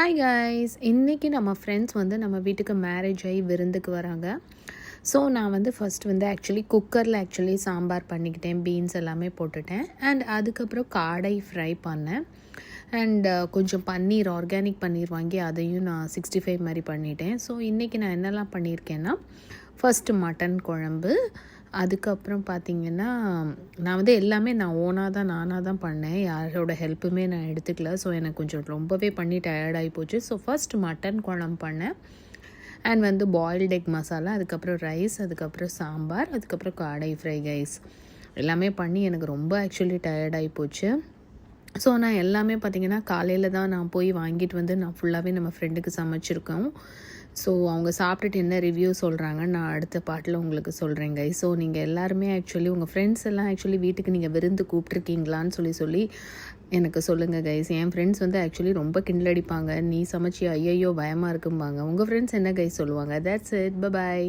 Hi guys, இன்றைக்கி நம்ம friends வந்து நம்ம வீட்டுக்கு மேரேஜ் ஆகி விருந்துக்கு வராங்க. ஸோ நான் வந்து ஃபஸ்ட் ஆக்சுவலி குக்கரில் சாம்பார் பண்ணிக்கிட்டேன், பீன்ஸ் எல்லாமே போட்டுட்டேன். அண்ட் அதுக்கப்புறம் காடை ஃப்ரை பண்ணேன். அண்ட் கொஞ்சம் பன்னீர், ஆர்கானிக் பன்னீர் வாங்கி அதையும் நான் 65 மாதிரி பண்ணிட்டேன். ஸோ இன்றைக்கி நான் என்னெல்லாம் பண்ணியிருக்கேன்னா, ஃபஸ்ட்டு மட்டன் குழம்பு, அதுக்கப்புறம் பார்த்திங்கன்னா நான் வந்து எல்லாமே நானாக தான் பண்ணேன். யாரோட ஹெல்ப்புமே நான் எடுத்துக்கல. ஸோ எனக்கு கொஞ்சம் ரொம்பவே பண்ணி டயர்டாகி போச்சு. ஸோ ஃபஸ்ட் மட்டன் குழம்பு பண்ணேன். அண்ட் வந்து பாயில்டு எக் மசாலா, அதுக்கப்புறம் ரைஸ், அதுக்கப்புறம் சாம்பார், அதுக்கப்புறம் காடை ஃப்ரை கைஸ் எல்லாமே பண்ணி எனக்கு ரொம்ப ஆக்சுவலி டயர்டாகி போச்சு. ஸோ நான் எல்லாமே பார்த்திங்கன்னா காலையில் தான் நான் போய் வாங்கிட்டு வந்து நான் ஃபுல்லாகவே நம்ம ஃப்ரெண்டுக்கு சமைச்சிருக்கோம். ஸோ அவங்க சாப்பிட்டுட்டு என்ன ரிவ்யூ சொல்கிறாங்க நான் அடுத்த பாட்டில் உங்களுக்கு சொல்கிறேன் கைஸ். ஸோ நீங்கள் எல்லாருமே ஆக்சுவலி உங்கள் ஃப்ரெண்ட்ஸ் எல்லாம் ஆக்சுவலி வீட்டுக்கு நீங்கள் விருந்து கூப்பிட்ருக்கீங்களான்னு சொல்லி எனக்கு சொல்லுங்கள் கைஸ். என் ஃப்ரெண்ட்ஸ் வந்து ஆக்சுவலி ரொம்ப கிண்டல் அடிப்பாங்க, நீ சமைச்சி ஐயோ பயமாக இருக்கும்பாங்க. உங்கள் ஃப்ரெண்ட்ஸ் என்ன கைஸ் சொல்லுவாங்க? That's it, by.